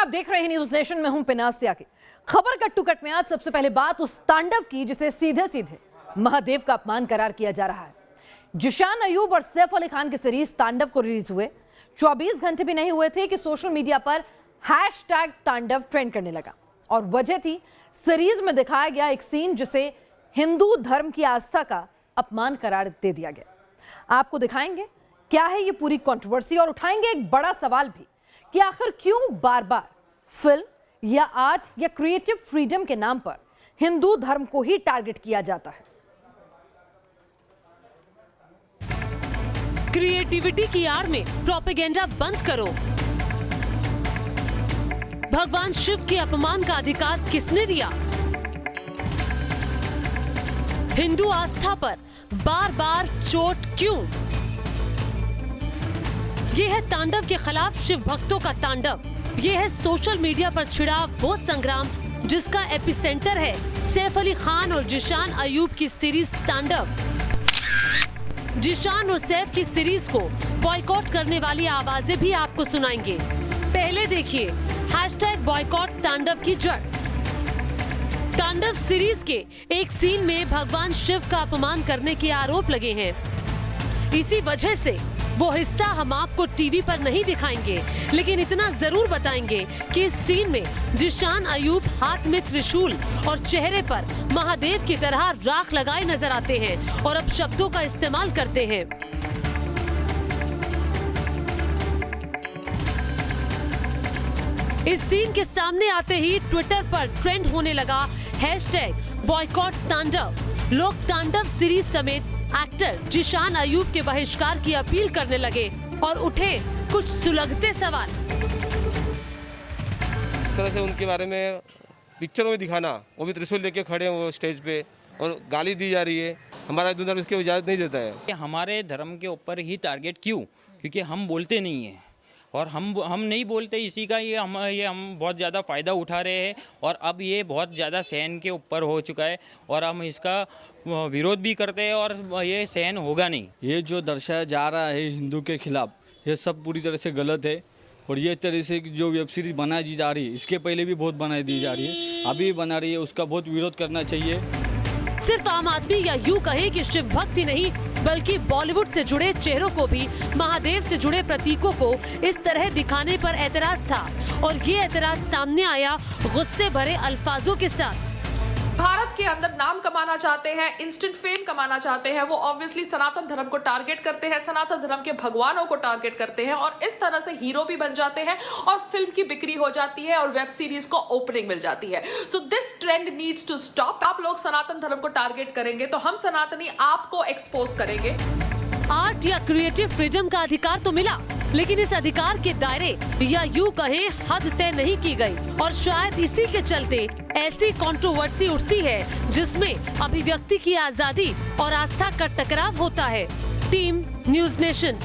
आप देख रहे हैं न्यूज नेशन में हूं पिनास्तिया की खबर कट टू कट में। आज सबसे पहले बात उस तांडव की जिसे सीधे सीधे महादेव का अपमान करार किया जा रहा है। जिशान अयूब और सैफ अली खान की सीरीज तांडव को रिलीज हुए 24 घंटे भी नहीं हुए थे कि सोशल मीडिया पर हैशटैग तांडव ट्रेंड करने लगा और वजह थी सीरीज में दिखाया गया एक सीन जिसे हिंदू धर्म की आस्था का अपमान करार दे दिया गया। आपको दिखाएंगे क्या है ये पूरी कंट्रोवर्सी और उठाएंगे एक बड़ा सवाल भी कि आखिर क्यों बार बार फिल्म या आर्ट या क्रिएटिव फ्रीडम के नाम पर हिंदू धर्म को ही टारगेट किया जाता है। क्रिएटिविटी की आड़ में प्रोपेगेंडा बंद करो। भगवान शिव के अपमान का अधिकार किसने दिया? हिंदू आस्था पर बार बार चोट क्यों? ये है तांडव के खिलाफ शिव भक्तों का तांडव। ये है सोशल मीडिया पर छिड़ा वो संग्राम जिसका एपिसेंटर है सैफ अली खान और जिशान अयूब की सीरीज तांडव। जिशान और सैफ की सीरीज को बॉयकॉट करने वाली आवाजें भी आपको सुनाएंगे। पहले देखिए हैशटैग बॉयकॉट तांडव की जड़। तांडव सीरीज के एक सीन में भगवान शिव का अपमान करने के आरोप लगे हैं। इसी वजह से वो हिस्सा हम आपको टीवी पर नहीं दिखाएंगे, लेकिन इतना जरूर बताएंगे कि इस सीन में जिशान अयूब हाथ में त्रिशूल और चेहरे पर महादेव की तरह राख लगाए नजर आते हैं और अब शब्दों का इस्तेमाल करते हैं। इस सीन के सामने आते ही ट्विटर पर ट्रेंड होने लगा हैशटैग बॉयकॉट तांडव। लोग तांडव सीरीज समेत एक्टर जिशान अयूब के बहिष्कार की अपील करने लगे और उठे कुछ सुलगते सवाल। तरह से उनके बारे में पिक्चरों में दिखाना, वो भी त्रिशूल लेके खड़े हैं वो स्टेज पे और गाली दी जा रही है। हमारा हिंदू धर्म इसकी इजाज़त नहीं देता है। हमारे धर्म के ऊपर ही टारगेट क्यों? क्योंकि हम बोलते नहीं हैं और हम नहीं बोलते, इसी का ये हम बहुत ज़्यादा फ़ायदा उठा रहे हैं और अब ये बहुत ज़्यादा सहन के ऊपर हो चुका है और हम इसका विरोध भी करते हैं और ये सहन होगा नहीं। ये जो दर्शाया जा रहा है हिंदू के खिलाफ, ये सब पूरी तरह से गलत है और ये तरह से जो वेब सीरीज बनाई जा रही है, इसके पहले भी बहुत बनाई दी जा रही है, अभी बना रही है, उसका बहुत विरोध करना चाहिए। सिर्फ आम आदमी या यूं कहे कि शिव भक्त ही नहीं बल्कि बॉलीवुड से जुड़े चेहरों को भी महादेव से जुड़े प्रतीकों को इस तरह दिखाने पर एतराज था और ये एतराज सामने आया गुस्से भरे अल्फाजों के साथ। भारत के अंदर नाम कमाना चाहते हैं, इंस्टेंट फेम कमाना चाहते हैं, वो ऑब्वियसली सनातन धर्म को टारगेट करते हैं, सनातन धर्म के भगवानों को टारगेट करते हैं और इस तरह से हीरो भी बन जाते हैं और फिल्म की बिक्री हो जाती है और वेब सीरीज को ओपनिंग मिल जाती है। So this trend needs to stop. आप लोग सनातन धर्म को टारगेट करेंगे तो हम सनातनी आपको एक्सपोज करेंगे। आर्ट या क्रिएटिव फ्रीडम का अधिकार तो मिला, लेकिन इस अधिकार के दायरे या यूं कहें हद तय नहीं की गई और शायद इसी के चलते ऐसी कंट्रोवर्सी उठती है जिसमें अभिव्यक्ति की आजादी और आस्था का टकराव होता है। Team news nation.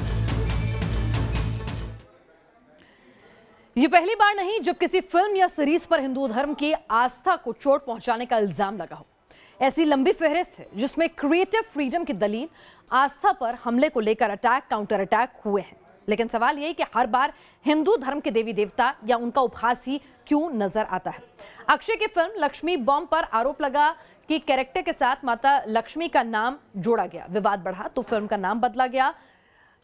ये पहली बार नहीं जब किसी फिल्म या सीरीज पर हिंदू धर्म की आस्था को चोट पहुंचाने का इल्जाम लगा हो। ऐसी लंबी फहरिस्त है जिसमें क्रिएटिव फ्रीडम की दलील आस्था पर हमले को लेकर अटैक काउंटर अटैक हुए हैं। लेकिन सवाल यह कि हर बार हिंदू धर्म के देवी देवता या उनका उपहास ही क्यों नजर आता है। अक्षय की फिल्म लक्ष्मी बॉम्ब पर आरोप लगा कि कैरेक्टर के साथ माता लक्ष्मी का नाम जोड़ा गया, विवाद बढ़ा तो फिल्म का नाम बदला गया।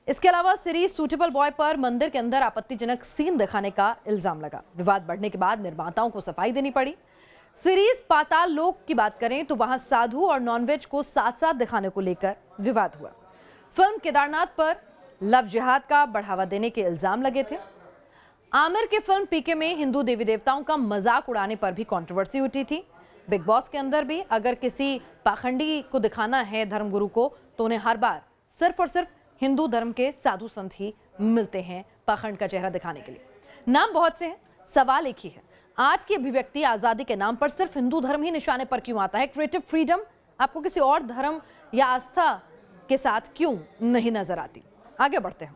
इसके अलावा सीरीज सूटेबल बॉय पर मंदिर के अंदर आपत्तिजनक सीन दिखाने का इल्जाम लगा। विवाद बढ़ने के बाद निर्माताओं को सफाई देनी पड़ी। सीरीज पाताल लोक की बात करें तो वहां साधु और नॉनवेज को साथ साथ दिखाने को लेकर विवाद हुआ। फिल्म केदारनाथ पर लव जिहाद का बढ़ावा देने के इल्जाम लगे थे। आमिर की फिल्म पीके में हिंदू देवी देवताओं का मजाक उड़ाने पर भी कंट्रोवर्सी उठी थी। बिग बॉस के अंदर भी अगर किसी पाखंडी को दिखाना है धर्मगुरु को तो उन्हें हर बार सिर्फ और सिर्फ हिंदू धर्म के साधु संत ही मिलते हैं पाखंड का चेहरा दिखाने के लिए। नाम बहुत से हैं, सवाल एक ही है, आज की अभिव्यक्ति आजादी के नाम पर सिर्फ हिंदू धर्म ही निशाने पर क्यों आता है? क्रिएटिव फ्रीडम आपको किसी और धर्म या आस्था के साथ क्यों नहीं नजर आती? आगे बढ़ते हैं।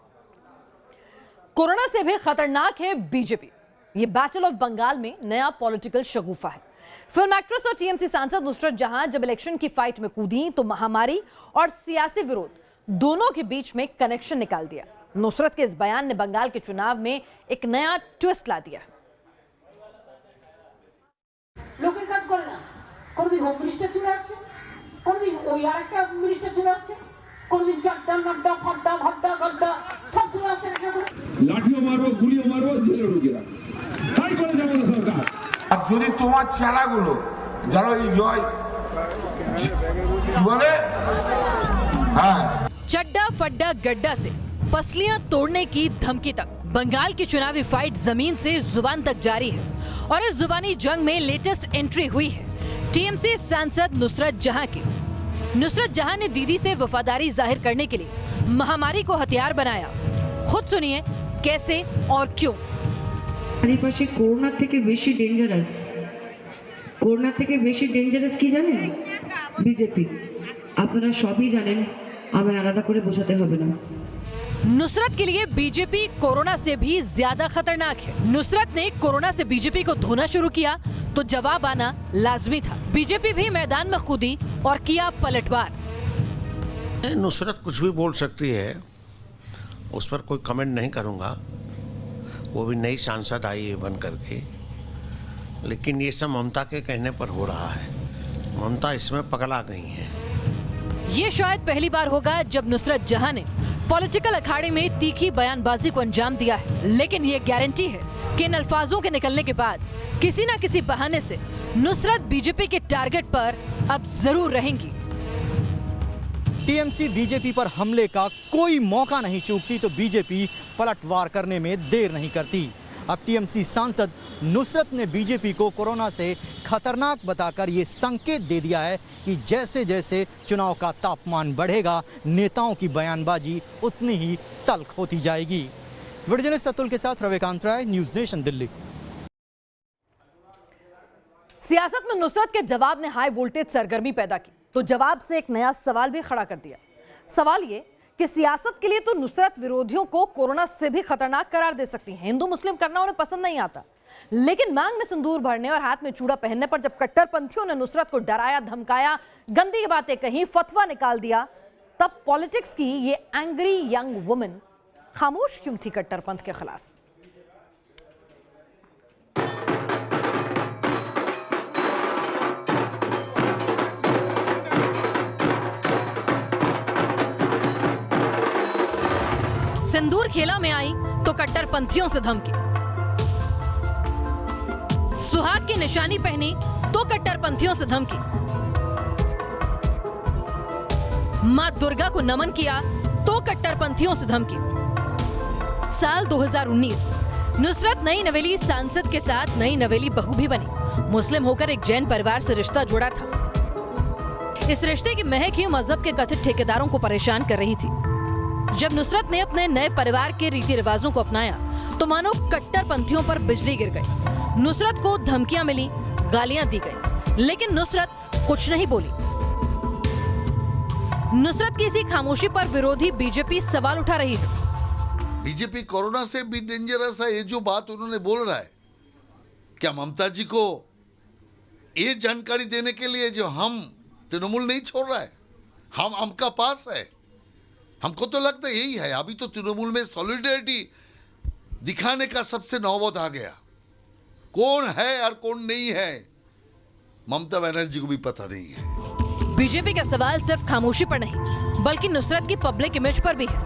कोरोना से भी खतरनाक है बीजेपी। ये बैटल ऑफ बंगाल में नया पॉलिटिकल शगुफा है। फिल्म एक्ट्रेस और टीएमसी सांसद नुसरत जहां जब इलेक्शन की फाइट में कूदी तो महामारी और सियासी विरोध दोनों के बीच में कनेक्शन निकाल दिया। नुसरत के इस बयान ने बंगाल के चुनाव में एक नया ट्विस्ट ला दिया। লোকের কাজ করে না। কোনদিন হোম মিনিস্টার চলে আসছে, কোনদিন ওই আরেকটা মিনিস্টার চলে আসছে, কোনদিন চারটা নাড্ডা ফাড্ডা ভাড্ডা গাড্ডা সব চলে আসছে। লাঠিও মারবো, গুলিও মারবো, জেলে ঢুকে রাখবো, তাই করেছে আমাদের সরকার। আর যদি তোমার চেলাগুলো যারা এই জয় বলে হ্যাঁ चड्डा फड्डा गड्ढा से पसलियां तोड़ने की धमकी तक बंगाल की चुनावी फाइट जमीन से जुबान तक जारी है। और इस जुबानी जंग में लेटेस्ट एंट्री हुई है टीएमसी सांसद नुसरत जहां की। नुसरत जहां ने दीदी से वफादारी जाहिर करने के लिए महामारी को हथियार बनाया। खुद सुनिए कैसे और क्यों। চারিপাশে করোনার থেকে বেশি ডেঞ্জারাস, করোনা থেকে বেশি ডেঞ্জারাস কি জানেন? বিজেপি। আপনারা সবই জানেন, আমি আলাদা করে বোঝাতে হবে না। नुसरत के लिए बीजेपी कोरोना से भी ज्यादा खतरनाक है। नुसरत ने कोरोना से बीजेपी को धोना शुरू किया तो जवाब आना लाजमी था। बीजेपी भी मैदान में कूदी और किया पलटवार। नुसरत कुछ भी बोल सकती है, उस पर कोई कमेंट नहीं करूंगा। वो भी नई सांसद आई है बन करके, लेकिन ये सब ममता के कहने पर हो रहा है। ममता इसमें पगला गई है। ये शायद पहली बार होगा जब नुसरत जहां ने पॉलिटिकल अखाड़े में तीखी बयानबाजी को अंजाम दिया है, लेकिन ये गारंटी है कि इन अल्फाजों के निकलने के बाद किसी न किसी बहाने से नुसरत बीजेपी के टारगेट पर अब जरूर रहेंगी। टीएमसी बीजेपी पर हमले का कोई मौका नहीं चूकती तो बीजेपी पलटवार करने में देर नहीं करती। अब टीएमसी सांसद नुसरत ने बीजेपी को कोरोना से खतरनाक बताकर ये संकेत दे दिया है कि जैसे जैसे चुनाव का तापमान बढ़ेगा, नेताओं की बयानबाजी उतनी ही तल्ख होती जाएगी। वीडियो जर्नलिस्ट अतुल के साथ रविकांत राय, न्यूज़ नेशन, दिल्ली। सियासत में नुसरत के जवाब ने हाई वोल्टेज सरगर्मी पैदा की तो जवाब से एक नया सवाल भी खड़ा कर दिया। सवाल ये कि सियासत के लिए तो नुसरत विरोधियों को कोरोना से भी खतरनाक करार दे सकती हैं। हिंदू मुस्लिम करना उन्हें पसंद नहीं आता, लेकिन मांग में सिंदूर भरने और हाथ में चूड़ा पहनने पर जब कट्टरपंथियों ने नुसरत को डराया, धमकाया, गंदी बातें कही, फतवा निकाल दिया, तब पॉलिटिक्स की ये एंग्री यंग वुमन खामोश क्यों थी कट्टरपंथ के खिलाफ? सिंदूर खेला में आई तो कट्टरपंथियों से धमकी, सुहाग की निशानी पहनी तो कट्टरपंथियों से धमकी, मां दुर्गा को नमन किया तो कट्टरपंथियों से धमकी। साल 2019 नुसरत नई नवेली सांसद के साथ नई नवेली बहू भी बनी। मुस्लिम होकर एक जैन परिवार से रिश्ता जोड़ा था। इस रिश्ते की महक ही मजहब के कथित ठेकेदारों को परेशान कर रही थी। जब नुसरत ने अपने नए परिवार के रीति रिवाजों को अपनाया तो मानो कट्टरपंथियों पर बिजली गिर गई। नुसरत को धमकियां मिली, गालियां दी गई, लेकिन नुसरत कुछ नहीं बोली। नुसरत की इसी खामोशी पर विरोधी बीजेपी सवाल उठा रही है। बीजेपी कोरोना से भी डेंजरस है, ये जो बात उन्होंने बोल रहा है, क्या ममता जी को ये जानकारी देने के लिए जो हम तृणमूल नहीं छोड़ रहा है, हम हमका पास है? हमको तो लगता है यही है। अभी तो तृणमूल में सॉलिडेरिटी दिखाने का सबसे नौबत आ गया। कौन है और कौन नहीं है, ममता बनर्जी को भी पता नहीं है। बीजेपी का सवाल सिर्फ खामोशी पर नहीं, बल्कि नुसरत की पब्लिक इमेज पर भी है।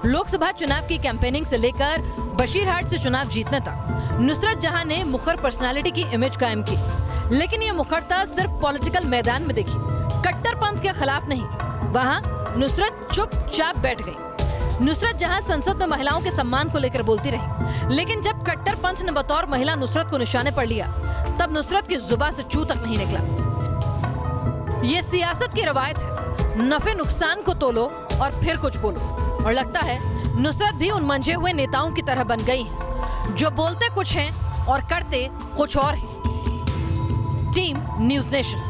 लोकसभा चुनाव की कैंपेनिंग से लेकर बशीरहाट से चुनाव जीतने तक नुसरत जहां ने मुखर पर्सनालिटी की इमेज कायम की, लेकिन ये मुखरता सिर्फ पॉलिटिकल मैदान में दिखी, कट्टरपंथ के खिलाफ नहीं। वहां नुसरत चुपचाप बैठ गई। नुसरत जहां संसद में महिलाओं के सम्मान को लेकर बोलती रही, लेकिन जब कट्टरपंथ ने बतौर महिला नुसरत को निशाने पर लिया, तब नुसरत की जुबान से चू तक नहीं निकला। ये सियासत की रवायत है, नफे नुकसान को तोलो और फिर कुछ बोलो। और लगता है नुसरत भी उन मंझे हुए नेताओं की तरह बन गई हैं, जो बोलते कुछ हैं और करते कुछ और हैं। Team news nation.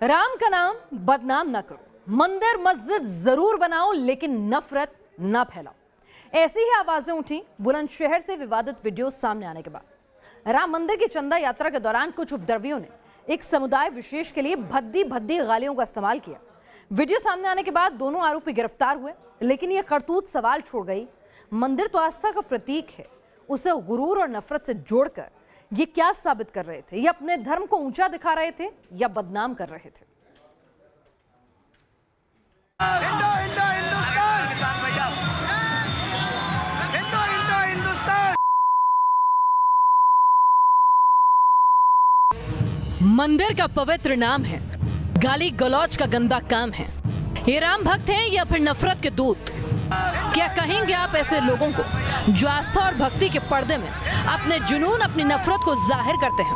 राम का नाम बदनाम ना करो, मंदिर मस्जिद जरूर बनाओ, लेकिन नफरत ना फैलाओ। ऐसी ही आवाजें उठी बुलंदशहर से विवादित वीडियो सामने आने के बाद। राम मंदिर की चंदा यात्रा के दौरान कुछ उपद्रवियों ने एक समुदाय विशेष के लिए भद्दी भद्दी गालियों का इस्तेमाल किया। वीडियो सामने आने के बाद दोनों आरोपी गिरफ्तार हुए, लेकिन यह करतूत सवाल छोड़ गई। मंदिर तो आस्था का प्रतीक है, उसे गुरूर और नफरत से जोड़कर ये क्या साबित कर रहे थे? ये अपने धर्म को ऊंचा दिखा रहे थे या बदनाम कर रहे थे? मंदिर का पवित्र नाम है, गाली गलौज का गंदा काम है। ये राम भक्त हैं या फिर नफरत के दूत? क्या कहेंगे आप ऐसे लोगों को जो आस्था और भक्ति के पर्दे में अपने जुनून, अपनी नफरत को जाहिर करते हैं?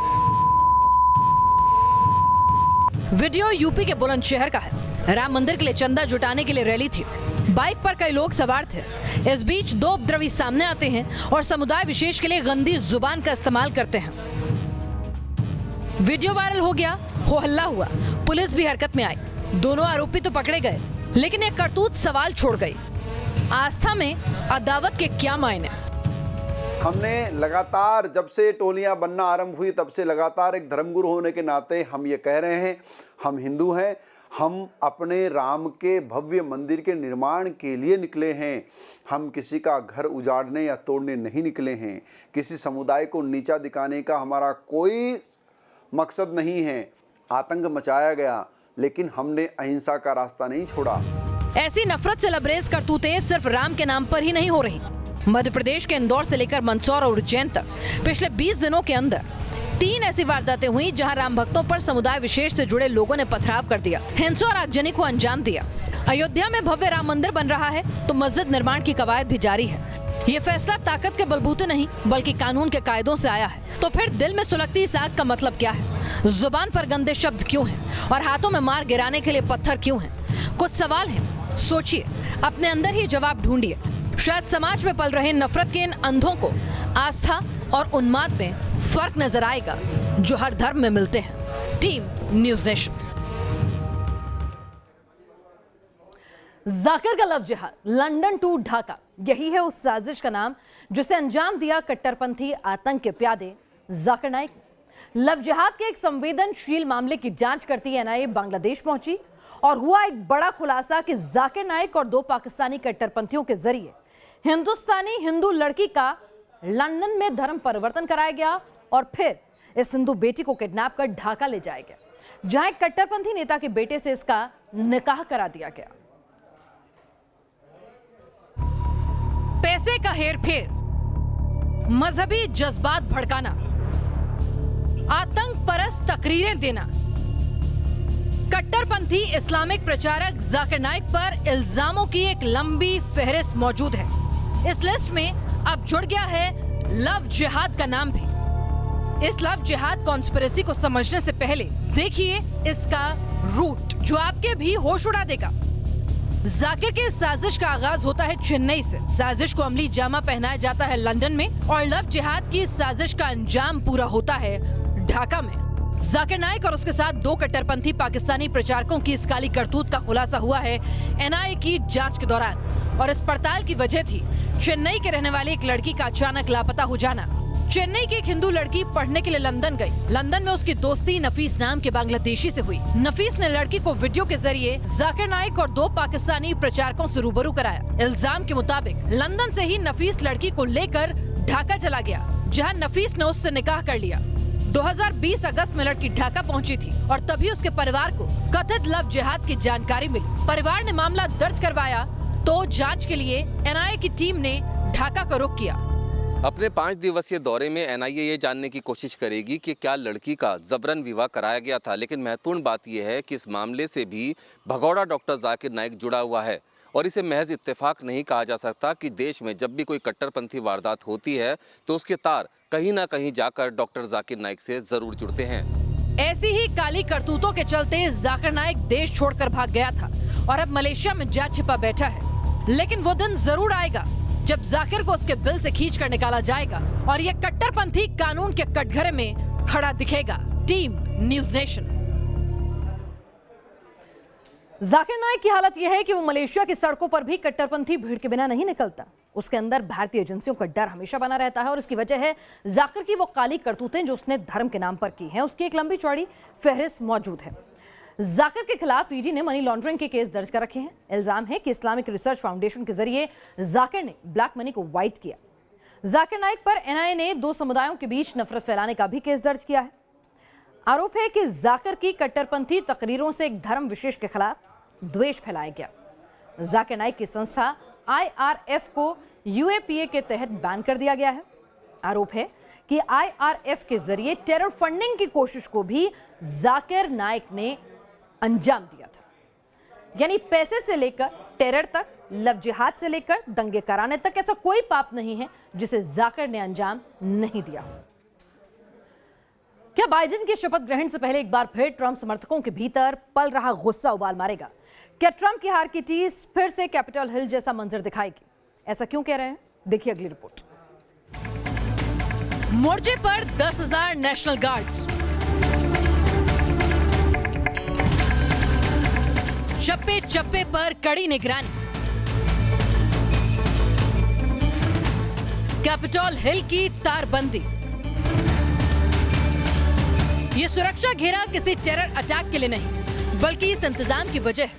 वीडियो यूपी के बुलंदशहर का है। राम मंदिर के लिए चंदा जुटाने के लिए रैली थी। बाइक पर कई लोग सवार थे। इस बीच दो उपद्रवी सामने आते हैं और समुदाय विशेष के लिए गंदी जुबान का इस्तेमाल करते हैं। वीडियो वायरल हो गया, हो हल्ला हुआ, पुलिस भी हरकत में आई। दोनों आरोपी तो पकड़े गए, लेकिन एक करतूत सवाल छोड़ गई। आस्था में अदावत के क्या मायने? हमने लगातार जब से टोलियां बनना आरंभ हुई तब से लगातार एक धर्मगुरु होने के नाते हम ये कह रहे हैं, हम हिंदू हैं, हम अपने राम के भव्य मंदिर के निर्माण के लिए निकले हैं। हम किसी का घर उजाड़ने या तोड़ने नहीं निकले हैं। किसी समुदाय को नीचा दिखाने का हमारा कोई मकसद नहीं है। आतंक मचाया गया, लेकिन हमने अहिंसा का रास्ता नहीं छोड़ा। ऐसी नफरत से लबरेज करतूतें सिर्फ राम के नाम पर ही नहीं हो रही। मध्य प्रदेश के इंदौर से लेकर मंदसौर और उज्जैन तक पिछले 20 दिनों के अंदर 3 ऐसी वारदातें हुई जहां राम भक्तों पर समुदाय विशेष से जुड़े लोगों ने पथराव कर दिया, हिंसा और आगजनी को अंजाम दिया। अयोध्या में भव्य राम मंदिर बन रहा है तो मस्जिद निर्माण की कवायद भी जारी है। ये फैसला ताकत के बलबूते नहीं बल्कि कानून के कायदों से आया है। तो फिर दिल में सुलगती इस आग का मतलब क्या है? जुबान पर गंदे शब्द क्यों हैं और हाथों में मार गिराने के लिए पत्थर क्यों हैं? कुछ सवाल हैं, सोचिए, अपने अंदर ही जवाब ढूंढिए। शायद समाज में पल रहे नफरत के इन अंधों को आस्था और उन्माद में फर्क नजर आएगा जो हर धर्म में मिलते हैं। Team news nation. जाकिर का लव जिहाद, लंदन टू ढाका, यही है उस साजिश का नाम जिसे अंजाम दिया कट्टरपंथी आतंक के प्यादे जाकिर नाइक। लव जिहाद के एक संवेदनशील मामले की जांच करती एनआईए बांग्लादेश पहुंची और हुआ एक बड़ा खुलासा कि जाकिर नाइक और 2 पाकिस्तानी कट्टरपंथियों के जरिए हिंदुस्तानी हिंदू लड़की का लंदन में धर्म परिवर्तन कराया गया और फिर इस हिंदू बेटी को किडनैप कर ढाका ले जाया गया, जहां एक कट्टरपंथी नेता के बेटे से इसका निकाह करा दिया गया। पैसे का हेरफेर, मजहबी जज्बात भड़काना, आतंक परस्त तकरीरें देना, कट्टरपंथी इस्लामिक प्रचारक जाकिर नाइक पर इल्जामों की एक लंबी फहरिस्त मौजूद है। इस लिस्ट में अब जुड़ गया है लव जिहाद का नाम भी। इस लव जिहाद कॉन्स्पिरेसी को समझने से पहले देखिए इसका रूट जो आपके भी होश उड़ा देगा। जाकिर के साजिश का आगाज होता है चेन्नई से। साजिश को अमली जामा पहनाया जाता है लंदन में और लव जिहाद की साजिश का अंजाम पूरा होता है ढाका में। जाकिर नाइक और उसके साथ 2 कट्टरपंथी पाकिस्तानी प्रचारकों की इस काली करतूत का खुलासा हुआ है एनआईए की जांच के दौरान और इस पड़ताल की वजह थी चेन्नई के रहने वाली एक लड़की का अचानक लापता हो जाना। चेन्नई की एक हिंदू लड़की पढ़ने के लिए लंदन गई। लंदन में उसकी दोस्ती नफीस नाम के बांग्लादेशी से हुई। नफीस ने लड़की को वीडियो के जरिए जाकिर नाइक और 2 पाकिस्तानी प्रचारकों से रूबरू कराया। इल्जाम के मुताबिक लंदन से ही नफीस लड़की को लेकर ढाका चला गया, जहां नफीस ने उससे निकाह कर लिया। 2020 अगस्त में लड़की ढाका पहुंची थी और तभी उसके परिवार को कथित लव जिहाद की जानकारी मिली। परिवार ने मामला दर्ज करवाया तो जांच के लिए एनआईए की टीम ने ढाका का रुख किया। अपने 5 दिवसीय दौरे में एनआईए ये जानने की कोशिश करेगी कि क्या लड़की का जबरन विवाह कराया गया था, लेकिन महत्वपूर्ण बात यह है कि इस मामले से भी भगौड़ा डॉक्टर जाकिर नाइक जुड़ा हुआ है और इसे महज इत्तेफाक नहीं कहा जा सकता कि देश में जब भी कोई कट्टरपंथी वारदात होती है तो उसके तार कहीं ना कहीं जाकर डॉक्टर जाकिर नाइक से जरूर जुड़ते हैं। ऐसी ही काली करतूतों के चलते जाकिर नाइक देश छोड़कर भाग गया था और अब मलेशिया में जा छिपा बैठा है। लेकिन वो दिन जरूर आएगा जब जाकिर को उसके बिल से खींच कर निकाला जाएगा और ये कट्टरपंथी कानून के कटघरे में खड़ा दिखेगा। Team news nation. Zakir Naik की हालत यह है कि वो मलेशिया की सड़कों पर भी कट्टरपंथी भीड़ के बिना नहीं निकलता। उसके अंदर भारतीय एजेंसियों का डर हमेशा बना रहता है और इसकी वजह है जाकिर की वो काली करतूतें जो उसने धर्म के नाम पर की हैं। उसकी एक लंबी चौड़ी फहरिस्त मौजूद है। जाकिर के खिलाफ ईडी ने मनी लॉन्ड्रिंग के केस दर्ज कर रखे हैं। इल्जाम है कि इस्लामिक रिसर्च फाउंडेशन के जरिए जाकिर ने ब्लैक मनी को वाइट किया। जाकिर नाइक पर एनआईए ने 2 समुदायों के बीच नफरत फैलाने का भी केस दर्ज किया है। आरोप है कि जाकिर की कट्टरपंथी तकरीरों से एक धर्म विशेष के खिलाफ द्वेष फैलाया गया। जाकिर नाइक की संस्था IRF को UAPA के तहत बैन कर दिया गया है। आरोप है कि IRF के जरिए टेरर फंडिंग की कोशिश को भी जाकिर नाइक ने अंजाम दिया था। यानी पैसे से लेकर टेरर तक, लव जिहाद से लेकर दंगे कराने तक ऐसा कोई पाप नहीं है जिसे जाकिर ने अंजाम नहीं दिया हो। क्या बाइडेन के शपथ ग्रहण से पहले एक बार फिर ट्रंप समर्थकों के भीतर पल रहा गुस्सा उबाल मारेगा? क्या ट्रंप की हार की टीस फिर से कैपिटल हिल जैसा मंजर दिखाएगी? ऐसा क्यों कह रहे हैं? देखिए अगली रिपोर्ट। मोर्चे पर 10,000 नेशनल गार्ड्स, चप्पे चप्पे पर कड़ी निगरानी, कैपिटल हिल की तारबंदी। ये सुरक्षा घेरा किसी टेरर अटैक के लिए नहीं, बल्कि इस इंतजाम की वजह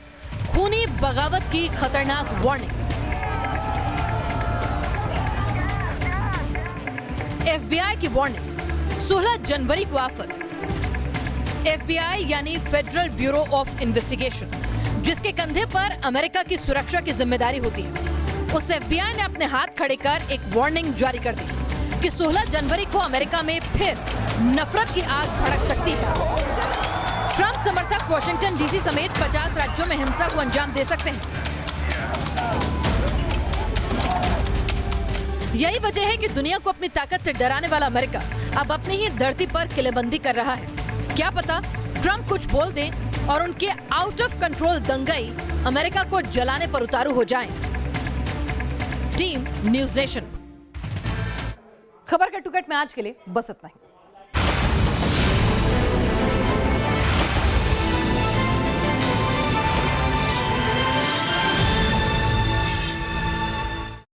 खूनी बगावत की खतरनाक वार्निंग। FBI की वार्निंग, 16 जनवरी को आफत। FBI यानी फेडरल ब्यूरो ऑफ इन्वेस्टिगेशन, जिसके कंधे पर अमेरिका की सुरक्षा की जिम्मेदारी होती है, उस FBI ने अपने हाथ खड़े कर एक वार्निंग जारी कर दी कि 16 जनवरी को अमेरिका में फिर नफरत की आग भड़क सकती है। ट्रंप समर्थक वॉशिंगटन DC समेत 50 राज्यों में हिंसा को अंजाम दे सकते हैं। यही वजह है कि दुनिया को अपनी ताकत से डराने वाला अमेरिका अब अपनी ही धरती पर किलेबंदी कर रहा है। क्या पता ट्रंप कुछ बोल दें और उनके आउट ऑफ कंट्रोल दंगई अमेरिका को जलाने पर उतारू हो जाएं। Team news nation. खबर का टुकट में आज के लिए बस इतना ही।